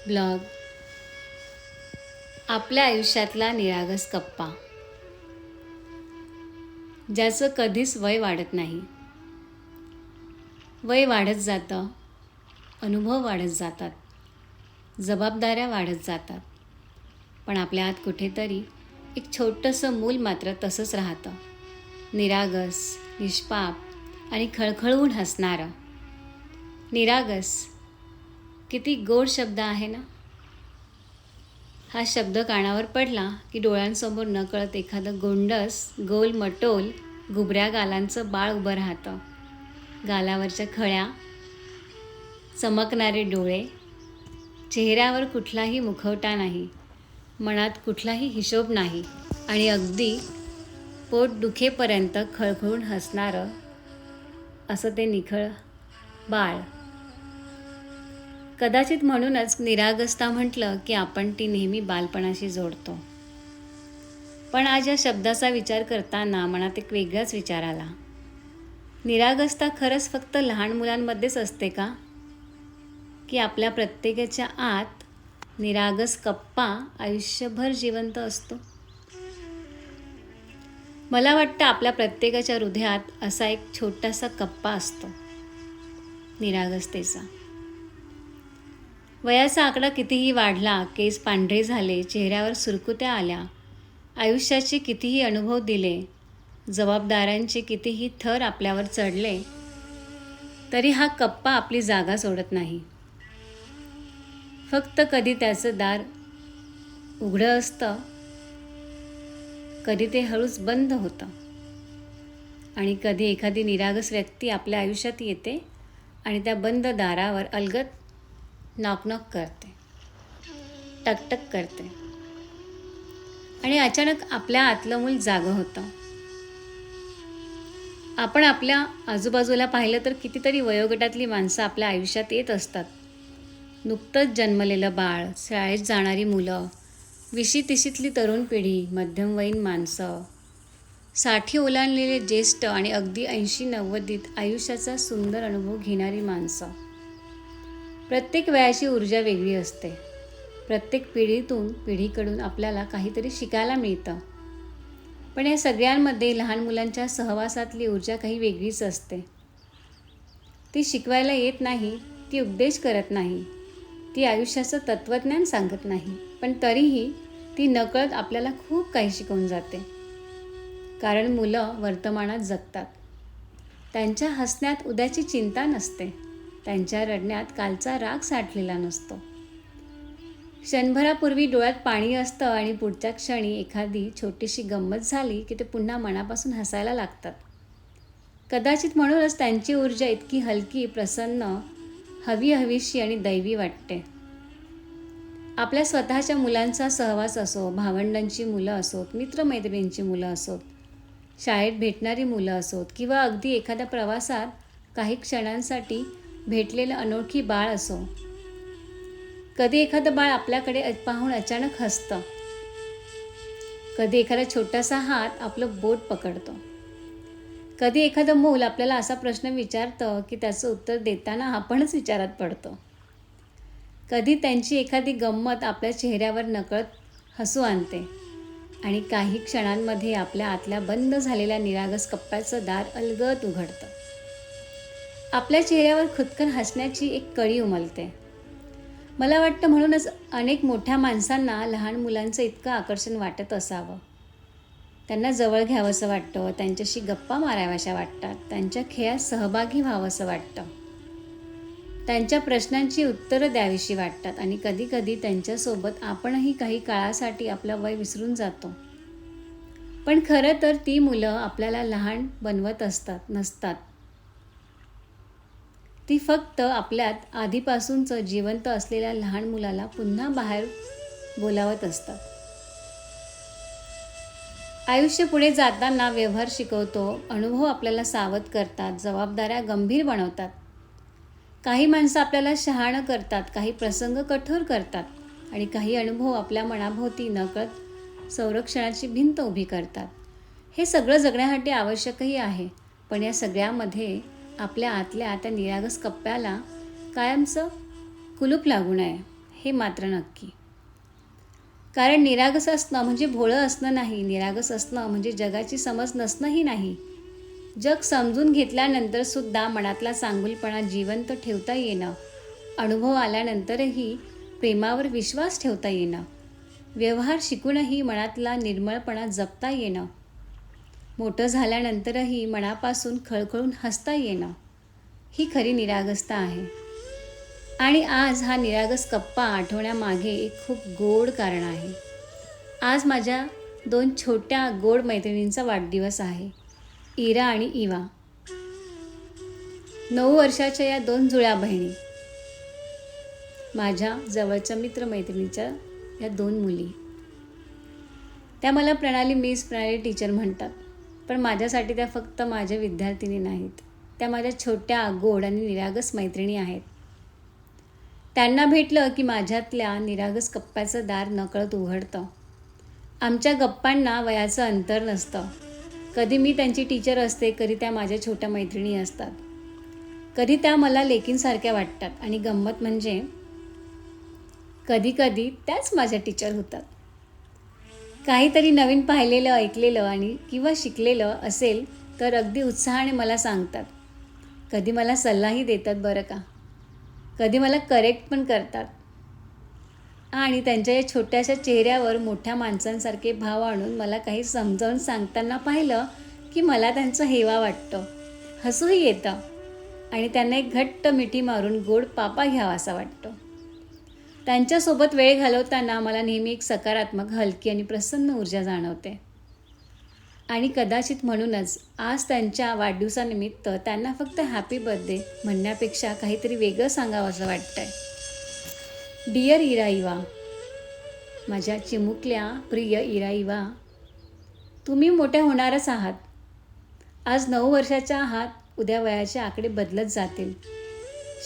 Blog आपल्या आयुष्यातला निरागस कप्पा, ज्याचं कधीच वय वाढत नाही. वय वाढत जातं, अनुभव वाढत जातात, जबाबदाऱ्या वाढत जातात, पण आपल्या आत कुठेतरी एक छोटंसं मूल मात्र तसंच राहतं, निरागस, निष्पाप आणि खळखळून हसणारं. निरागस किती गोड शब्द आहे ना. हा शब्द कानावर पडला की डोळ्यांसमोर नकळत एखादं गोंडस, गोल मटोल, गुबऱ्या गालांचं बाळ उभं राहतं. गालावरच्या खळ्या, चमकणारे डोळे, चेहऱ्यावर कुठलाही मुखवटा नाही, मनात कुठलाही हिशोब नाही आणि अगदी पोट दुखेपर्यंत खळखळून हसणारं असं ते निखळ बाळ. कदाचित म्हणूनच निरागसता म्हटलं की आपण ती नेहमी बालपणाशी जोडतो. पण आज या शब्दाचा विचार करताना मनात एक वेगळाच विचार आला. निरागसता खरंच फक्त लहान मुलांमध्येच असते का? की आपल्या प्रत्येकाच्या आत निरागस कप्पा आयुष्यभर जिवंत असतो? मला वाटतं आपल्या प्रत्येकाच्या हृदयात असा एक छोटासा कप्पा असतो, निरागसतेचा. वयाचा आकडा कितीही वाढला, केस पांढरे झाले, चेहऱ्यावर सुरकुत्या आल्या, आयुष्याचे कितीही अनुभव दिले, जबाबदाऱ्यांचे कितीही थर आपल्यावर चढले, तरी हा कप्पा आपली जागा सोडत नाही. फक्त कधी त्याचं दार उघडं असतं, कधी ते हळूच बंद होतं आणि कधी एखादी निरागस व्यक्ती आपल्या आयुष्यात येते आणि त्या बंद दारावर अलगद नॉक नॉक करते, टकटक करते आणि अचानक आपल्या आतलं मूल जागं होतं. आपण आपल्या आजूबाजूला पाहिलं तर कितीतरी वयोगटातली माणसं आपल्या आयुष्यात येत असतात. नुकतंच जन्मलेलं बाळ, शाळेत जाणारी मुलं, 20-30तली तरुण पिढी, मध्यमवयीन माणसं, 60 ओलांडलेले ज्येष्ठ आणि अगदी 80-90त आयुष्याचा सुंदर अनुभव घेणारी माणसं. प्रत्येक वयाची ऊर्जा वेगळी असते. प्रत्येक पिढीतून पिढीकडून आपल्याला काहीतरी शिकायला मिळतं. पण या सगळ्यांमध्ये लहान मुलांच्या सहवासातली ऊर्जा काही वेगळीच असते. ती शिकवायला येत नाही, ती उपदेश करत नाही, ती आयुष्याचं तत्त्वज्ञान सांगत नाही, पण तरीही ती नकळत आपल्याला खूप काही शिकवून जाते. कारण मुलं वर्तमानात जगतात. त्यांच्या हसण्यात उद्याची चिंता नसते, त्यांच्या रडण्यात कालचा राग साठलेला नसतो. क्षणभरापूर्वी डोळ्यात पाणी असतं आणि पुढच्या क्षणी एखादी छोटीशी गंमत झाली की ते पुन्हा मनापासून हसायला लागतात. कदाचित म्हणूनच त्यांची ऊर्जा इतकी हलकी, प्रसन्न, हवीशी आणि दैवी वाटते. आपल्या स्वतःच्या मुलांचा सहवास असो, भावंडांची मुलं असोत, मित्रमैत्रिणींची मुलं असोत, शाळेत भेटणारी मुलं असोत किंवा अगदी एखाद्या प्रवासात काही क्षणांसाठी भेटलेलं अनोळखी बाळ असो. कधी एखादं बाळ आपल्याकडे पाहून अचानक हसतं, कधी एखादा छोटासा हात आपलं बोट पकडतो, कधी एखादं मूल आपल्याला असा प्रश्न विचारतं की त्याचं उत्तर देताना आपणच विचारात पडतो, कधी त्यांची एखादी गंमत आपल्या चेहऱ्यावर नकळत हसू आणते आणि काही क्षणांमध्ये आपल्या आतल्या बंद झालेल्या निरागस कप्प्याचं दार अलगद उघडतं. आपल्या चेहऱ्यावर खुदकन हसण्याची एक कळी उमलते. मला वाटतं म्हणूनच अनेक मोठ्या माणसांना लहान मुलांचं इतकं आकर्षण वाटत असावं. त्यांना जवळ घ्यावंसं वाटतं, त्यांच्याशी गप्पा माराव्याशा वाटतात, त्यांच्या खेळात सहभागी व्हावंसं वाटतं, त्यांच्या प्रश्नांची उत्तरं द्यावीशी वाटतात आणि कधीकधी त्यांच्यासोबत आपणही काही काळासाठी आपलं वय विसरून जातो. पण खरं तर ती मुलं आपल्याला लहान बनवत नसतात. ती फक्त आपल्यात आधीपासूनचं जिवंत असलेल्या लहान मुलाला पुन्हा बाहेर बोलावत असतात. आयुष्य पुढे जाताना व्यवहार शिकवतो, अनुभव आपल्याला सावध करतात, जबाबदाऱ्या गंभीर बनवतात. काही माणसं आपल्याला शहाणं करतात, काही प्रसंग कठोर करतात आणि काही अनुभव आपल्या मनाभोवती नकळत संरक्षणाची भिंत उभी करतात. हे सगळं जगण्यासाठी आवश्यकही आहे, पण या सगळ्यामध्ये आपल्या आतल्या त्या निरागस कप्प्याला कायमचं कुलूप लागू नये हे मात्र नक्की. कारण निरागस असणं म्हणजे भोळं असणं नाही, निरागस असणं म्हणजे जगाची समज नसणंही नाही. जग समजून घेतल्यानंतरसुद्धा मनातला चांगुलपणा जिवंत ठेवता येणं, अनुभव आल्यानंतरही प्रेमावर विश्वास ठेवता येणं, व्यवहार शिकूनही मनातला निर्मळपणा जपता येणं, मोठं झाल्यानंतरही मनापासून खळखळून हसता येणं, ही खरी निरागसता आहे. आणि आज हा निरागस कप्पा आठवण्यामागे एक खूप गोड कारण आहे. आज माझ्या 2 छोट्या गोड मैत्रिणींचा वाढदिवस आहे, इरा आणि इवा. 9 वर्षाच्या या 2 जुळ्या बहिणी, माझ्या जवळच्या मित्रमैत्रिणीच्या या 2 मुली. त्या मला प्रणाली मिस, प्रणाली टीचर म्हणतात. पण माझ्यासाठी त्या फक्त माझ्या विद्यार्थिनी नाहीत, त्या माझ्या छोट्या गोड आणि निरागस मैत्रिणी आहेत. त्यांना भेटलं की माझ्यातल्या निरागस कप्प्याचं दार नकळत उघडतं. आमच्या गप्पांना वयाचं अंतर नसतं. कधी मी त्यांची टीचर असते, कधी त्या माझ्या छोट्या मैत्रिणी असतात. कधी त्या मला लेकींसारख्या वाटतात आणि गंमत म्हणजे कधी त्याच माझ्या टीचर होतात. काहीतरी नवीन पाहिलेलं, ऐकलेलं आणि किंवा शिकलेलं असेल तर अगदी उत्साहाने मला सांगतात. कधी मला सल्लाही देतात बरं का. कधी मला करेक्ट पण करतात. आणि त्यांच्या या छोट्याशा चेहऱ्यावर मोठ्या माणसांसारखे भाव आणून मला काही समजावून सांगताना पाहिलं की मला त्यांचा हेवा वाटतो, हसूही येतं आणि त्यांना एक घट्ट मिठी मारून गोड पापा घ्यावासा वाटतो. त्यांच्यासोबत वेळ घालवताना मला नेहमी एक सकारात्मक, हलकी आणि प्रसन्न ऊर्जा जाणवते. आणि कदाचित म्हणूनच आज त्यांच्या वाढदिवसानिमित्त त्यांना फक्त हॅपी बर्थडे म्हणण्यापेक्षा काहीतरी वेगळं सांगावं असं वाटतंय. डिअर इरा इवा, माझ्या चिमुकल्या प्रिय इरा इवा, तुम्ही मोठ्या होणारच आहात. आज 9 वर्षाच्या आहात, उद्या वयाचे आकडे बदलत जातील.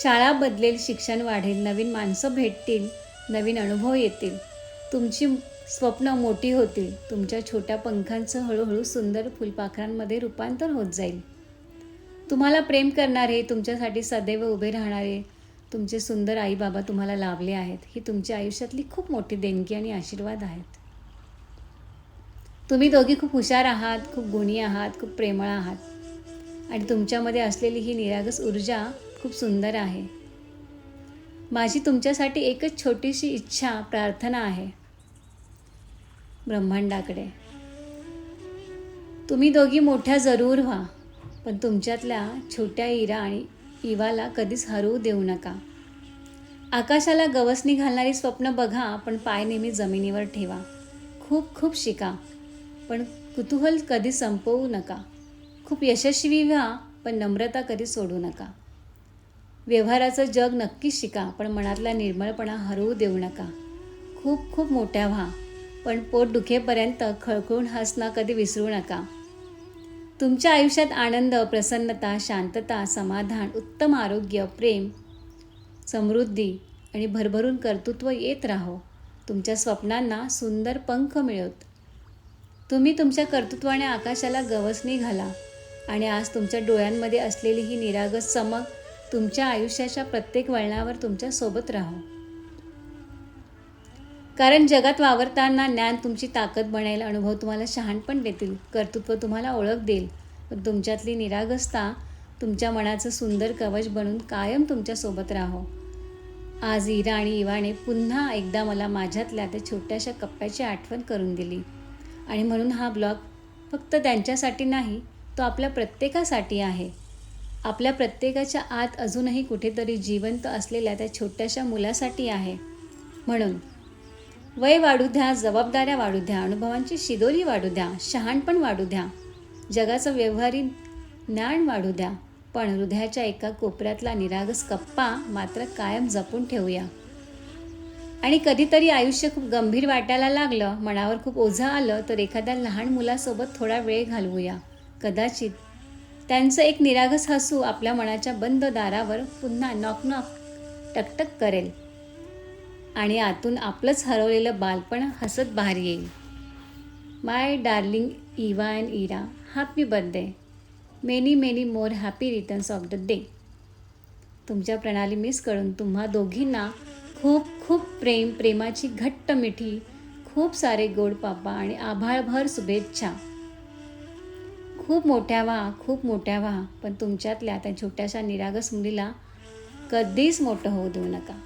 शाळा बदलेल, शिक्षण वाढेल, नवीन माणसं भेटतील, नवीन अनुभव येतील, तुमची स्वप्न मोठी होतील, तुमच्या छोट्या पंखांचं हळूहळू सुंदर फुलपाखरांमध्ये रूपांतर होत जाईल. तुम्हाला प्रेम करणारे, तुमच्यासाठी सदैव उभे राहणारे तुमचे सुंदर आई बाबा तुम्हाला लाभले आहेत. ही तुमच्या आयुष्यातली खूप मोठी देणगी आणि आशीर्वाद आहेत. तुम्ही दोघी खूप हुशार आहात, खूप गुणी आहात, खूप प्रेमळ आहात आणि तुमच्यामध्ये असलेली ही निरागस ऊर्जा खूप सुंदर आहे. माझी तुमच्यासाठी एकच छोटीशी इच्छा, प्रार्थना आहे ब्रह्मांडाकडे. तुम्ही दोघी मोठ्या जरूर व्हा, पण तुमच्यातल्या छोट्या इरा आणि इवाला कधीच हरवू देऊ नका. आकाशाला गवसणी घालणारी स्वप्न बघा, पण पाय नेहमी जमिनीवर ठेवा. खूप खूप शिका, पण कुतूहल कधी संपवू नका. खूप यशस्वी व्हा, पण नम्रता कधी सोडू नका. व्यवहाराचं जग नक्कीच शिका, पण मनातला निर्मळपणा हरवू देऊ नका. खूप खूप मोठ्या व्हा, पण पोट दुखेपर्यंत खळखळून हसणं कधी विसरू नका. तुमच्या आयुष्यात आनंद, प्रसन्नता, शांतता, समाधान, उत्तम आरोग्य, प्रेम, समृद्धी आणि भरभरून कर्तृत्व येत राहो. तुमच्या स्वप्नांना सुंदर पंख मिळवत तुम्ही तुमच्या कर्तृत्वाने आकाशाला गवसणी घाला आणि आज तुमच्या डोळ्यांमध्ये असलेली ही निरागस चमक तुमच्या आयुष्याच्या प्रत्येक वळणावर तुमच्या सोबत राहो. कारण जगात वावरताना ज्ञान तुमची ताकद बनेल, अनुभव तुम्हाला शहाणपण देतील, कर्तृत्व तुम्हाला ओळख देईल, पण तुमच्यातली निरागसता तुमच्या मनाचं सुंदर कवच बनून कायम तुमच्यासोबत राहो. आज इरा आणि इवाने पुन्हा एकदा मला माझ्यातल्या त्या छोट्याशा कप्प्याची आठवण करून दिली आणि म्हणून हा ब्लॉग फक्त त्यांच्यासाठी नाही, तो आपल्या प्रत्येकासाठी आहे. आपल्या प्रत्येकाच्या आत अजूनही कुठेतरी जिवंत असलेल्या त्या छोट्याशा मुलासाठी आहे. म्हणून वय वाढू द्या, जबाबदाऱ्या वाढू द्या, अनुभवांची शिदोरी वाढू द्या, शहाणपण वाढू द्या, जगाचं व्यवहारी ज्ञान वाढू द्या, पण हृदयाच्या एका कोपऱ्यातला निरागस कप्पा मात्र कायम जपून ठेवूया. आणि कधीतरी आयुष्य खूप गंभीर वाटायला लागलं, मनावर खूप ओझं आलं, तर एखाद्या लहान मुलासोबत थोडा वेळ घालवूया. कदाचित त्यांचं एक निरागस हसू आपल्या मनाच्या बंद दारावर पुन्हा नॉक नॉक टकटक करेल आणि आतून आपलंच हरवलेलं बालपण हसत बाहेर येईल. My darling Eva and Ira, happy birthday. Many many more happy returns of the day. तुमच्या प्रणाली मिस करून तुम्हा दोघींना खूप खूप प्रेमाची घट्ट मिठी, खूप सारे गोड पापा आणि आभाळभर शुभेच्छा. खूप मोठ्या व्हा, खूप मोठ्या व्हा, पण तुमच्यातल्या त्या छोट्याशा निरागस मुलीला कधीच मोठं होऊ देऊ नका.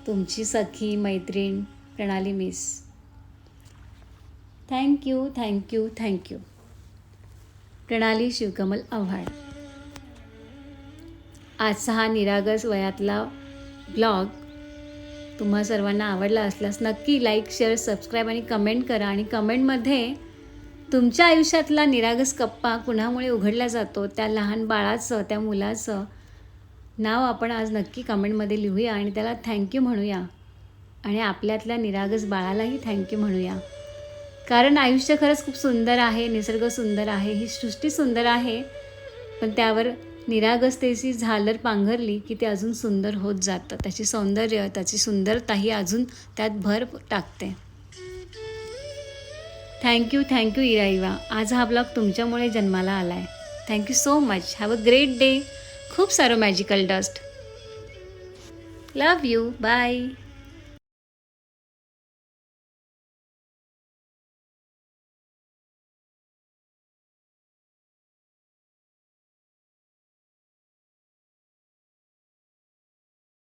तुमची सखी मैत्रीण प्रणाली मिस. Thank you thank you thank you. प्रणाली शिवकमल आव्हाड. आजचा हा निरागस वयातला ब्लॉग तुम्हा सर्वांना आवडला असल्यास नक्की लाईक, शेअर, सबस्क्राईब आणि कमेंट करा. आणि कमेंटमध्ये तुमच्या आयुष्यातला निरागस कप्पा कुणामुळे उघडला जातो त्या लहान बाळाचं, त्या मुलाचं नाव आपण आज नक्की कमेंटमध्ये लिहूया आणि त्याला थँक्यू म्हणूया. आणि आपल्यातल्या निरागस बाळालाही थँक्यू म्हणूया. कारण आयुष्य खरंच खूप सुंदर आहे, निसर्ग सुंदर आहे, ही सृष्टी सुंदर आहे, पण त्यावर निरागसतेची झालर पांघरली की ते अजून सुंदर होत जातं. त्याची सौंदर्य, त्याची सुंदरताही अजून त्यात भर टाकते. थँक्यू थँक्यू इराईवा. आज हा ब्लॉग तुमच्यामुळे जन्माला आला आहे. Thank you so much. Have a great day. खूप सारं magical dust. Love you. Bye.